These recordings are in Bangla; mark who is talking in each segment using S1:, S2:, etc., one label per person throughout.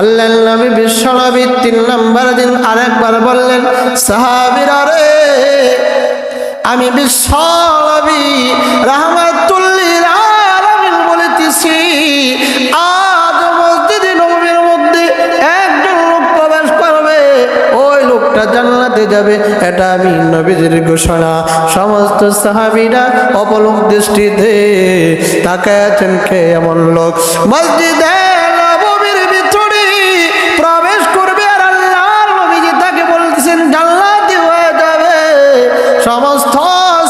S1: আল্লাহর নবী বিশ্বনবী 3 নম্বর দিন আরেকবার বললেন, সাহাবীরা রে, আমি বিশ্বনবী রাহমাতুল লিল আলামিন বলতেছি, আজ মসজিদে নববীর মধ্যে একজন লোক প্রবেশ করবে, ওই লোকটা জান্নাতে যাবে, এটা আমি নবীজির ঘোষণা। সমস্ত সাহাবীরা অপলক দৃষ্টিতে তাকায় আছেন, কে এমন লোক মসজিদে নববীর ভিতরে প্রবেশ করবে আর আল্লাহর নবীজি তাকে বলতেছেন জান্নাতি হয়ে যাবে। সমস্ত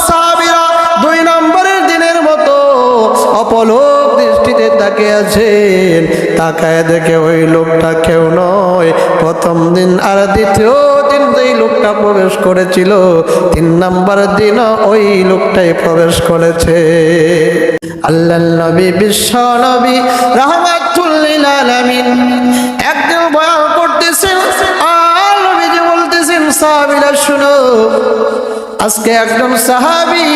S1: সাহাবীরা 2 নম্বরের দিনের মতো অপলক দৃষ্টিতে তাকিয়ে আছেন। তাকায় দেখে ওই লোকটা কেউ নয়, প্রথম দিন আর দ্বিতীয় দিন যেই লোকটা প্রবেশ করেছিল, 3 নম্বর দিন ওই লোকটাই প্রবেশ করেছে। আল্লাহর নবী বিশ্ব নবী রাহমাতুল লিল আলামিন একদিন বয়ান করতেছেন, আর নবীজি বলতেছেন, সাহাবীরা শুনো, আজকে একজন সাহাবী,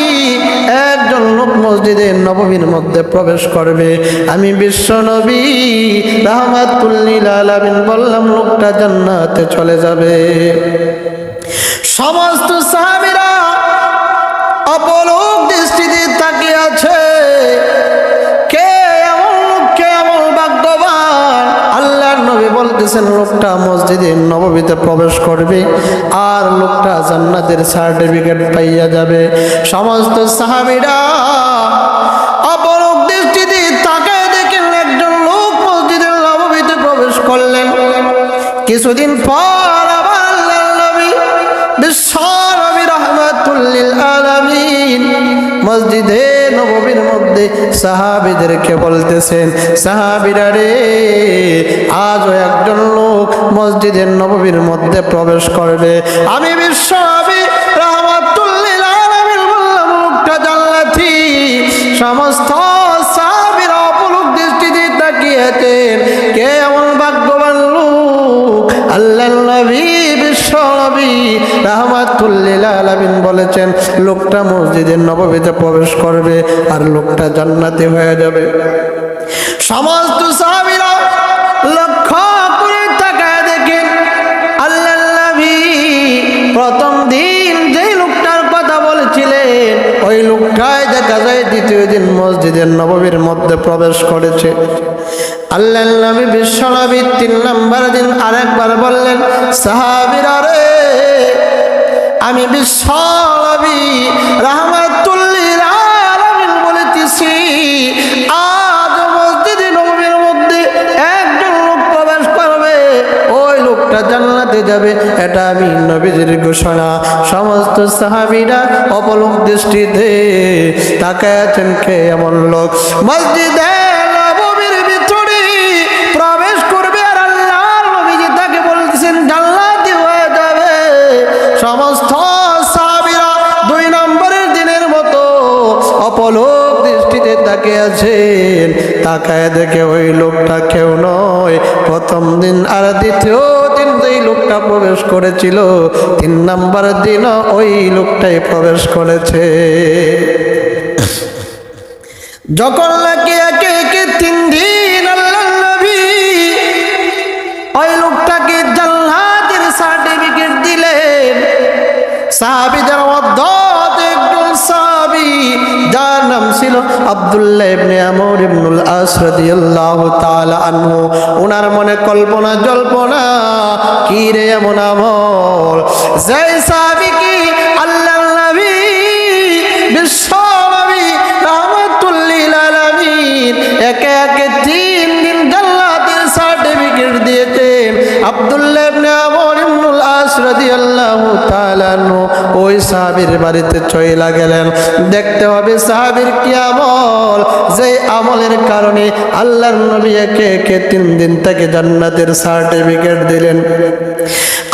S1: একজন লোক মসজিদে নববীর মধ্যে প্রবেশ করবে, আমি বিশ্ব নবী রাহমাতুল লিল আলামিন বললাম লোকটা জান্নাতে চলে যাবে। সমস্ত সাহাবীরা অপলক দৃষ্টিতে তাকিয়ে আছে, কে এমন লোক, কে এমন ভাগ্যবান। আল্লাহর নবী বলতেছেন লোকটা মসজিদে নববীতে প্রবেশ করবে আর লোকটা জান্নাতের সার্টিফিকেট পাইয়া যাবে। সমস্ত সাহাবীরা অপলক দৃষ্টিতে তাকায় দেখেন একজন লোক মসজিদের নববীতে প্রবেশ করলেন। কিছুদিন পর আবার আল্লাহর নবী বিশ্ব নবী রাহমাতুল লিল আলামিন মসজিদে নববীর মধ্যে সাহাবীদেরকে বলতেছেন, সাহাবীরা রে, আজও একজন লোক মসজিদের নববীর মধ্যে প্রবেশ করবে, আমি বিশ্ব নবী রাহমাতুল লিল আলামিন বললাম লোকটা জান্নাতি। সমস্ত সাহাবীরা অপলক দৃষ্টিতে তাকিয়েছেন, কে এমন ভাগ্যবান লোক। আল্লাহর নবী বিশ্ব নবী রাহমাতুল লিল আলামিন বলেছেন লোকটা মসজিদের নববীতে প্রবেশ করবে আর লোকটা জান্নাতি হয়ে যাবে। সমস্ত সাহাবীরা লক্ষ্য করে তাকায় দেখেন আল্লাহর নবী প্রথম দিন যেই লোকটার কথা বলেছিলেন ওই লোকটাই দেখা যায় দ্বিতীয় দিন মসজিদের নববীর মধ্যে প্রবেশ করেছে। আল্লাহর নবী বিশ্ব নবী 3 নম্বর দিন আরেকবার বললেন, সাহাবীরা রে, আমি বিশ্ব নবী রাহমাতুল লিল আলামিন বলতেছি, আজ মসজিদে নববীর মধ্যে একজন লোক প্রবেশ করবে, ওই লোকটা জান্নাতে যাবে, এটা আমি নবীজির ঘোষণা। সমস্ত সাহাবীরা অপলক দৃষ্টিতে তাকায় আছেন, কে এমন লোক মসজিদে নববীর ভিতরে প্রবেশ করবে আর আল্লাহর নবীজি তাকে বলতেছেন জান্নাতি হয়ে যাবে। সমস্ত সাহাবীরা 2 নম্বরের দিনের মতো অপলক দৃষ্টিতে তাকিয়ে আছেন। তাকায় দেখে ওই লোকটা কেউ নয়, প্রথম দিন আর দ্বিতীয় দিন যেই লোকটা প্রবেশ করেছিল, 3 নম্বর দিন ওই লোকটাই প্রবেশ করেছে। যখন নাকি একে একে 3 দিন আল্লাহর নবী ওই লোকটাকে জান্নাতের সার্টিফিকেট দিলেন, সাহাবীদের মধ্যে একজন সাহাবী যার নাম ছিল আব্দুল্লাহ ইবনে আমর ইবনুল আস রাদিয়াল্লাহু তাআলা আনহু, ওনার মনে কল্পনা জল্পনা, কি রে এমন আমল যেই সাহাবী কি আল্লাহর নবী বিশ্ব নবী রাহমাতুল লিল আলামিন একে একে 3 দিন জান্নাতের সার্টিফিকেট দিয়েছেন। আব্দুল্লাহ ইবনে আমর ইবনুল আস রাদিয়াল্লাহু তাআলা আনহু ওই সাহাবীর বাড়িতে চলে গেলেন, দেখতে হবে সাহাবীর কি আমল, যে আমলের কারণে আল্লাহর নবী একে একে 3 দিন থেকে জান্নাতের সার্টিফিকেট দিলেন।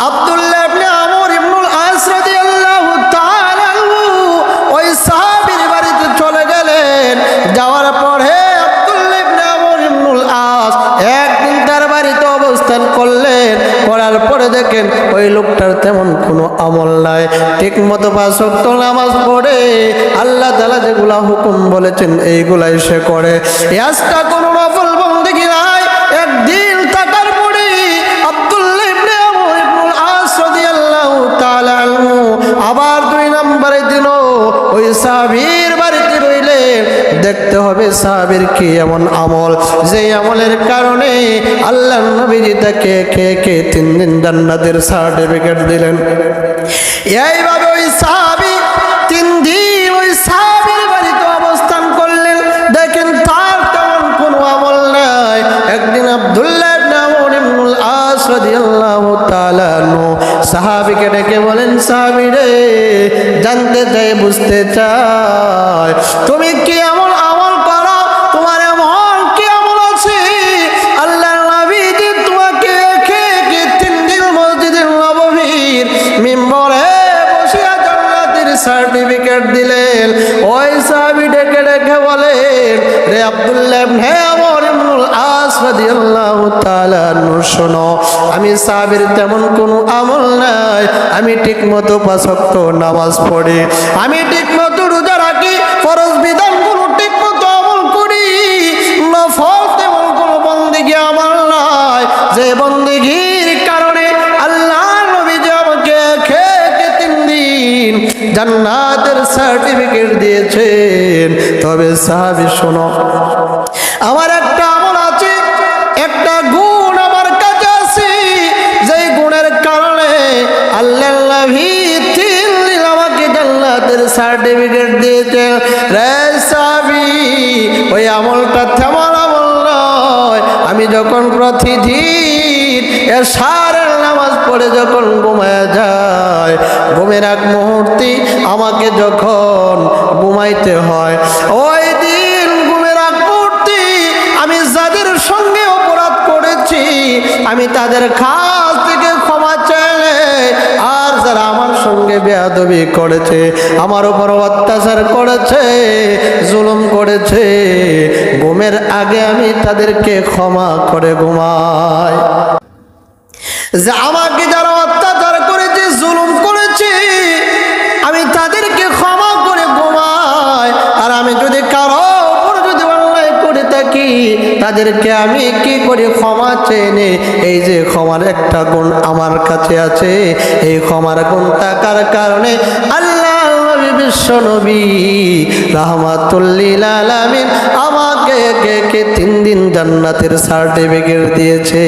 S1: আব্দুল্লাহ ইবনে আমর ইবনুল আস রাদিয়াল্লাহু তাআলা আনহু ওই সাহাবীর বাড়িতে চলে গেলেন। যাওয়ার পরে আব্দুল্লাহ ইবনে আমর ইবনুল আস একদিন তার বাড়িতে অবস্থান করলেন। করার পরে দেখেন ওই লোকটার তেমন কোনো আমল নাই, ঠিক মতো 5 ওয়াক্ত নামাজ পড়ে আল্লাহ তাআলা যেগুলা হুকুম বলেছেন এইগুলাই সে করে। আজকা কোনো নফল বন্দেগী নাই। একদিন থাকার পরে কি এমন আমল যে আমলের কারণে আল্লাহর নবীজি তাকে কে 3 দিন জান্নাতের সার্টিফিকেট দিলেন। এইভাবে ওই সাহাবী 3 দিন ওই সাহাবীর বাড়িতে অবস্থান করলেন। দেখেন তার তেমন কোনো আমল নাই। একদিন আব্দুল্লাহ ইবনে আমর ইবনুল আস রাদিয়াল্লাহু তাআলা আনহু সাহাবীকে ডেকে বলেন, সাহাবী রে, জানতে চাই, বুঝতে চাই তুমি কি এমন আমল করো, তোমার এমন কি আমল আছে আল্লাহর নবী যে তোমাকে কে 3 দিন মসজিদে নববীর মিম্বরে বসিয়া জান্নাতের সার্টিফিকেট দিলেন। ওই সাহাবী ডেকে ডেকে বলেন, রে আব্দুল্লাহ ইবনে আমর ইবনুল আস রাদিয়াল্লাহু তাআলা আনহু, শোনো, আমি সাহাবীর তেমন কোনো আমল নাই। আমি ঠিকমতো 5 ওয়াক্ত নামাজ পড়ি, আমি ঠিকমতো রোজা রাখি, ফরজ বিধানগুলো ঠিকমতো আমল করি, নফল তেমন কোনো বন্দেগী আমার নাই যে বন্দেগীর কারণে আল্লাহ নবী যে আমাকে 3 দিন জান্নাতের সার্টিফিকেট দিয়েছেন। তবে সাহাবী শোনো, আমার একটা আমল আছে, একটা গুণ আমার কাছে আছে, যেই গুণের কারণে আল্লাহর নবী 3 দিন আমাকে জান্নাতের সার্টিফিকেট দিয়েছেন। রে সাহাবী, ওই আমলটা তেমন আমল নয়। আমি যখন প্রতিদিন এশারের নামাজ পড়ে যখন ঘুমায় যায়, ঘুমের এক মুহূর্তে আমাকে যখন ঘুমাইতে হয়, ওই দিন ঘুমের এক মুহূর্তে আমি যাদের সঙ্গে অপরাধ করেছি আমি তাদের কাছ থেকে ক্ষমা চাইলে, আর যারা আমার সঙ্গে বেয়াদবি করেছে, আমার উপর অত্যাচার করেছে, জুলুম করেছে, ঘুমের আগে আমি তাদেরকে ক্ষমা করে ঘুমাই। যে আমাকে যারা অত্যাচার করেছে, জুলুম করেছে, আমি তাদেরকে ক্ষমা করে ঘুমাই। আর আমি যদি কারো উপর যদি অন্যায় করে থাকি, তাদেরকে আমি কি করে ক্ষমা চেয়ে নে। এই যে ক্ষমার একটা গুণ আমার কাছে আছে, এই ক্ষমার গুণ থাকার কারণে আল্লাহ নবী, বিশ্ব নবী রাহমাতুল লিল আলামিন আমাকে 3 দিন জান্নাতের সার্টিফিকেট দিয়েছে।